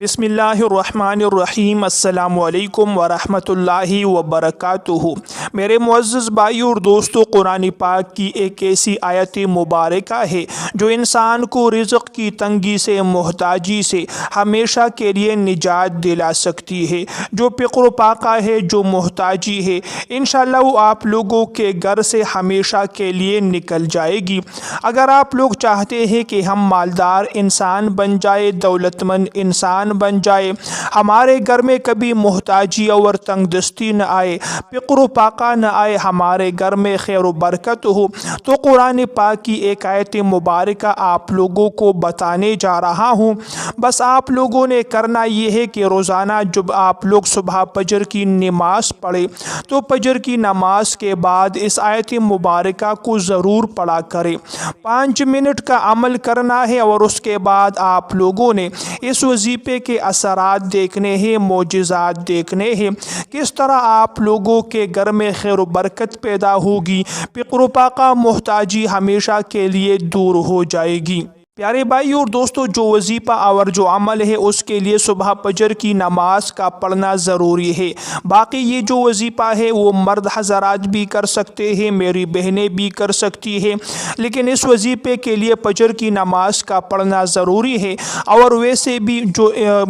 बिस्मिल्लाहिर्रहमानिर्रहीम। अस्सलामु अलैकुम वरहमतुल्लाहि वबरकातुहू। मेरे मुअज़्ज़ज़ भाइयों और दोस्तों, कुरान पाक की एक ऐसी आयत मुबारका है जो इंसान को रिज़्क़ की तंगी से, मोहताजी से हमेशा के लिए निजात दिला सकती है। जो फ़िक्र पाका है, जो मोहताजी है, इंशाअल्लाह वो आप लोगों के घर से हमेशा के लिए निकल जाएगी। अगर आप लोग चाहते हैं कि हम मालदार इंसान बन जाए, दौलतमंद इंसान बन जाए, हमारे घर में कभी मोहताजी और तंगदस्ती न आए, फ़िक्र पाका न आए, हमारे घर में खैर बरकत हो, तो कुरान पाक की एक आयत मुबारका आप लोगों को बताने जा रहा हूँ। बस आप लोगों ने करना ये है कि रोज़ाना जब आप लोग सुबह फजर की नमाज़ पढ़े तो फजर की नमाज के बाद इस आयत मुबारका को ज़रूर पढ़ा करें। 5 मिनट का अमल करना है और उसके बाद आप लोगों ने इस वजीफ़े के असरात देखने हैं, मोजिज़ात देखने हैं, किस तरह आप लोगों के घर में खैर बरकत पैदा होगी, फ़िक्र पाका मोहताजी हमेशा के लिए दूर हो जाएगी। प्यारे भाई और दोस्तों, जो वजीफ़ा और जो अमल है उसके लिए सुबह फजर की नमाज का पढ़ना ज़रूरी है। बाकी ये जो वजीफ़ा है वो मर्द हज़रात भी कर सकते हैं, मेरी बहनें भी कर सकती हैं, लेकिन इस वजीफ़े के लिए फजर की नमाज का पढ़ना ज़रूरी है। और वैसे भी जो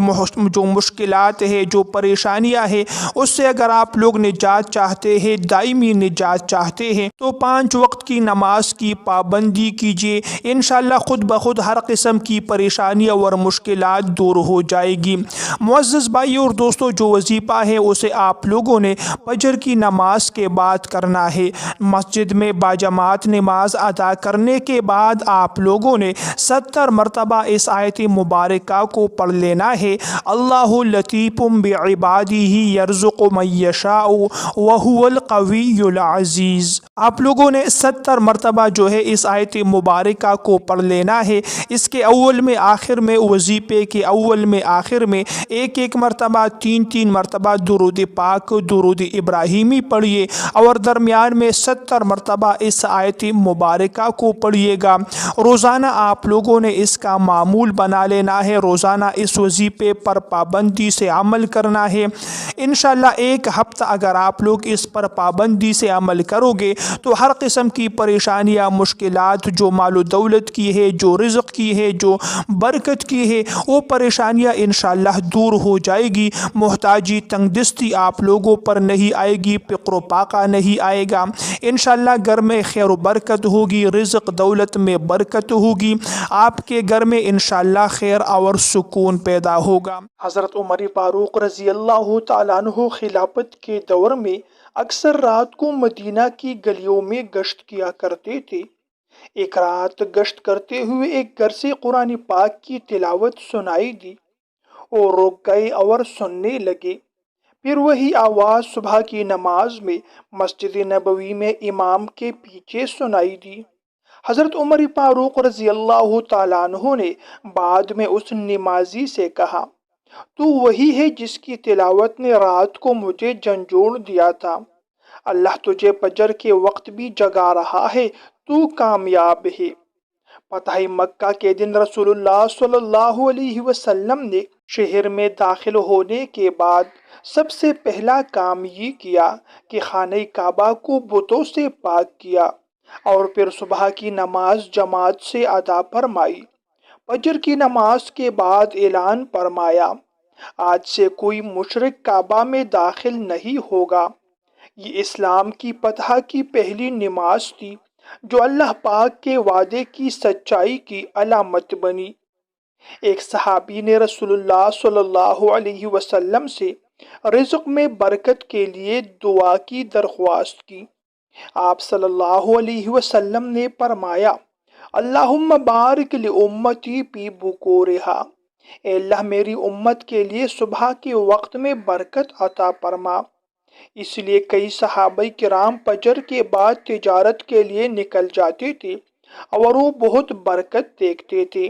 मुश्किलात है, जो परेशानियाँ हैं, उससे अगर आप लोग निजात चाहते हैं, दायमी निजात चाहते हैं, तो 5 वक्त की नमाज की पाबंदी कीजिए। इंशाअल्लाह खुद ब खुद हर किस्म की परेशानियाँ और मुश्किलात दूर हो जाएगी। मुअज़्ज़ज़ भाई और दोस्तों, जो वजीफ़ा है उसे आप लोगों ने फजर की नमाज के बाद करना है। मस्जिद में बाजमात नमाज अदा करने के बाद आप लोगों ने 70 मरतबा इस आयत मुबारका को पढ़ लेना है। अल्लाहु लतीफ़ुम बिइबादिही यर्ज़ुक़ु मन यशाउ व हुवल क़वियुल अज़ीज़। आप लोगों ने 70 मरतबा जो है इस आयत मुबारका को पढ़ लेना है। इसके अव्वल में, आखिर में, वजीफ़े के अव्वल में, आखिर में एक एक मरतबा, 3 मरतबा दुरूद पाक, दुरूद इब्राहिमी पढ़िए और दरमियान में 70 मरतबा इस आयत मुबारका को पढ़िएगा। रोज़ाना आप लोगों ने इसका मामूल बना लेना है, रोज़ाना इस वजीफ़े पर पाबंदी से अमल करना है। इंशाअल्लाह एक हफ़्ता अगर आप लोग इस पर पाबंदी से अमल करोगे तो हर किस्म की परेशानियाँ, मुश्किलात, जो मालो दौलत की है, जो रिज़्क़ की है, जो बरकत की है, वो परेशानियाँ इंशाअल्लाह दूर हो जाएगी। मोहताजी, तंगदस्ती आप लोगों पर नहीं आएगी, फ़िक्र पाका नहीं आएगा। इंशाअल्लाह घर में खैर बरकत होगी, रिज़्क़ दौलत में बरकत होगी, आपके घर में इंशाअल्लाह खैर और सुकून पैदा होगा। हज़रत उमर फारूक रज़ी अल्लाह तआला अन्हु खिलाफत के दौर में अक्सर रात को मदीना की गलियों में गश्त किया करते थे। एक रात गश्त करते हुए एक घर से कुरान पाक की तिलावत सुनाई दी और रुक गए और सुनने लगे। फिर वही आवाज़ सुबह की नमाज में मस्जिद नबवी में इमाम के पीछे सुनाई दी। हज़रत उमर फारूक रज़ी अल्लाह तआला अन्हु ने बाद में उस नमाजी से कहा, तू वही है जिसकी तिलावत ने रात को मुझे झंझोड़ दिया था। अल्लाह तुझे फजर के वक्त भी जगा रहा है, तू कामयाब है। फतह मक्का के दिन रसूलुल्लाह सल्लल्लाहु अलैहि वसल्लम ने शहर में दाखिल होने के बाद सबसे पहला काम ये किया कि खाने काबा को बुतों से पाक किया और फिर सुबह की नमाज जमात से अदा फरमाई। फजर की नमाज के बाद ऐलान फरमाया, आज से कोई मुशरिक काबा में दाखिल नहीं होगा। ये इस्लाम की फतह की पहली नमाज थी जो अल्लाह पाक के वादे की सच्चाई की अलामत बनी। एक सहाबी ने रसूलुल्लाह सल्लल्लाहु अलैहि वसल्लम से रिज़्क़ में बरकत के लिए दुआ की दरख्वास्त की। आप सल्लल्लाहु अलैहि वसल्लम ने फरमाया, अल्लाहुम्मा बारिक लि उम्मती फी बुकूरिहा। ए अल्लाह, मेरी उम्मत के लिए सुबह के वक्त में बरकत अता फरमा। इसलिए कई सहाबाई किराम फजर के बाद तिजारत के लिए निकल जाते थे और वो बहुत बरकत देखते थे।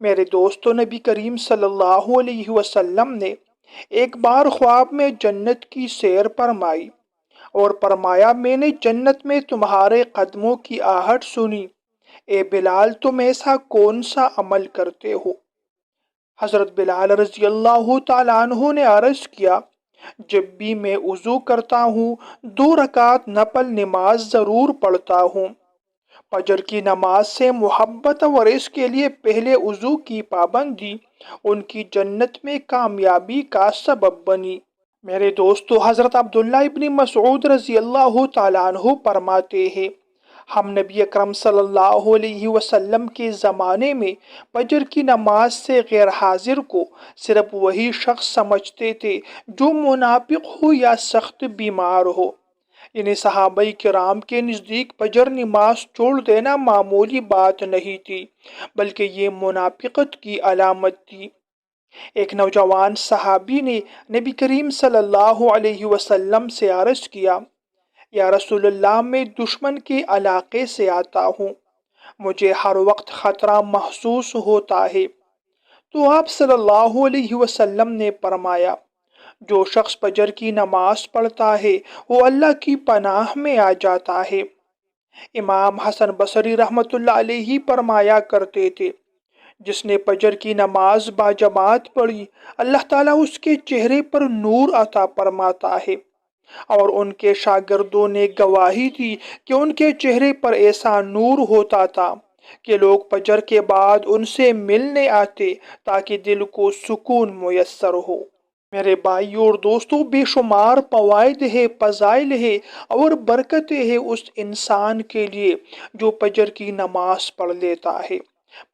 मेरे दोस्तों, नबी करीम सल्लल्लाहु अलैहि वसल्लम ने एक बार ख्वाब में जन्नत की सैर फरमाई और फरमाया, मैंने जन्नत में तुम्हारे कदमों की आहट सुनी। ए बिलाल, तुम ऐसा कौन सा अमल करते हो? حضرت بلال رضی اللہ تعالیٰ عنہ نے عرض کیا، جب بھی میں وضو کرتا ہوں 2 رکعت نفل نماز ضرور پڑھتا ہوں۔ فجر کی نماز سے محبت اور اس کے لیے پہلے وضو کی پابندی ان کی جنت میں کامیابی کا سبب بنی۔ میرے دوستو، حضرت عبداللہ ابن مسعود رضی اللہ تعالیٰ عنہ فرماتے ہیں، ہم نبی اکرم صلی اللہ علیہ وسلم کے زمانے میں فجر کی نماز سے غیر حاضر کو صرف وہی شخص سمجھتے تھے جو منافق ہو یا سخت بیمار ہو۔ یعنی صحابہ کرام کے نزدیک فجر نماز چھوڑ دینا معمولی بات نہیں تھی، بلکہ یہ منافقت کی علامت تھی۔ ایک نوجوان صحابی نے نبی کریم صلی اللہ علیہ وسلم سے عرض کیا، یا رسول اللہ، میں دشمن کے علاقے سے آتا ہوں، مجھے ہر وقت خطرہ محسوس ہوتا ہے۔ تو آپ صلی اللہ علیہ وسلم نے فرمایا، جو شخص فجر کی نماز پڑھتا ہے وہ اللہ کی پناہ میں آ جاتا ہے۔ امام حسن بصری رحمۃ اللہ علیہ فرمایا کرتے تھے، جس نے فجر کی نماز باجماعت پڑھی اللہ تعالیٰ اس کے چہرے پر نور عطا فرماتا ہے، اور ان کے شاگردوں نے گواہی دی کہ ان کے چہرے پر ایسا نور ہوتا تھا کہ لوگ فجر کے بعد ان سے ملنے آتے تاکہ دل کو سکون میسر ہو۔ میرے بھائیوں اور دوستوں، بے شمار فوائد ہے، فضائل ہے اور برکتیں ہیں اس انسان کے لیے جو فجر کی نماز پڑھ لیتا ہے۔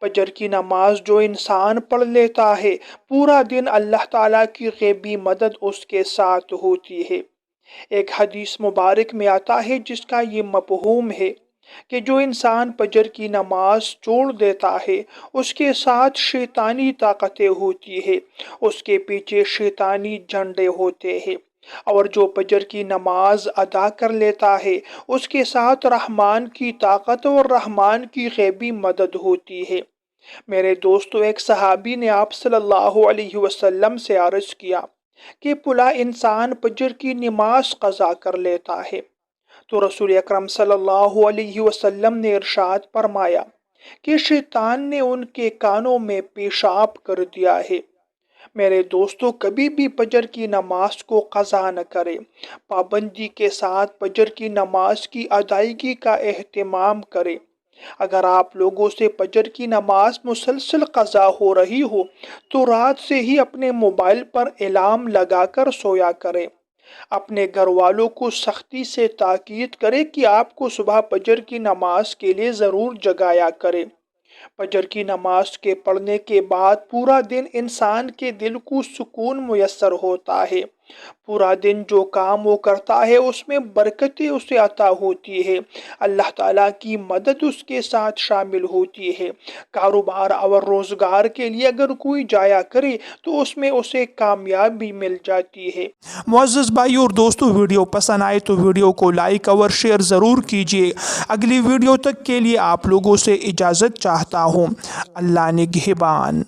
فجر کی نماز جو انسان پڑھ لیتا ہے، پورا دن اللہ تعالیٰ کی غیبی مدد اس کے ساتھ ہوتی ہے۔ ایک حدیث مبارک میں آتا ہے جس کا یہ مفہوم ہے کہ جو انسان فجر کی نماز چھوڑ دیتا ہے اس کے ساتھ شیطانی طاقتیں ہوتی ہے، اس کے پیچھے شیطانی جھنڈے ہوتے ہیں، اور جو فجر کی نماز ادا کر لیتا ہے اس کے ساتھ رحمان کی طاقت اور رحمان کی غیبی مدد ہوتی ہے۔ میرے دوستو، ایک صحابی نے آپ صلی اللہ علیہ وسلم سے عرض کیا کہ فلاں انسان فجر کی نماز قضا کر لیتا ہے، تو رسول اکرم صلی اللہ علیہ وسلم نے ارشاد فرمایا کہ شیطان نے ان کے کانوں میں پیشاب کر دیا ہے۔ میرے دوستو، کبھی بھی فجر کی نماز کو قضا نہ کرے، پابندی کے ساتھ فجر کی نماز کی ادائیگی کا اہتمام کرے۔ اگر آپ لوگوں سے فجر کی نماز مسلسل قضا ہو رہی ہو تو رات سے ہی اپنے موبائل پر الارم لگا کر سویا کریں۔ اپنے گھر والوں کو سختی سے تاکید کرے کہ آپ کو صبح فجر کی نماز کے لیے ضرور جگایا کرے۔ فجر کی نماز کے پڑھنے کے بعد پورا دن انسان کے دل کو سکون میسر ہوتا ہے۔ پورا دن جو کام وہ کرتا ہے اس میں برکتیں اسے عطا ہوتی ہے، اللہ تعالیٰ کی مدد اس کے ساتھ شامل ہوتی ہے۔ کاروبار اور روزگار کے لیے اگر کوئی جایا کرے تو اس میں اسے کامیابی مل جاتی ہے۔ معزز بھائیو اور دوستو، ویڈیو پسند آئے تو ویڈیو کو لائک اور شیئر ضرور کیجیے۔ اگلی ویڈیو تک کے لیے آپ لوگوں سے اجازت چاہتا ہوں۔ اللہ نگہبان۔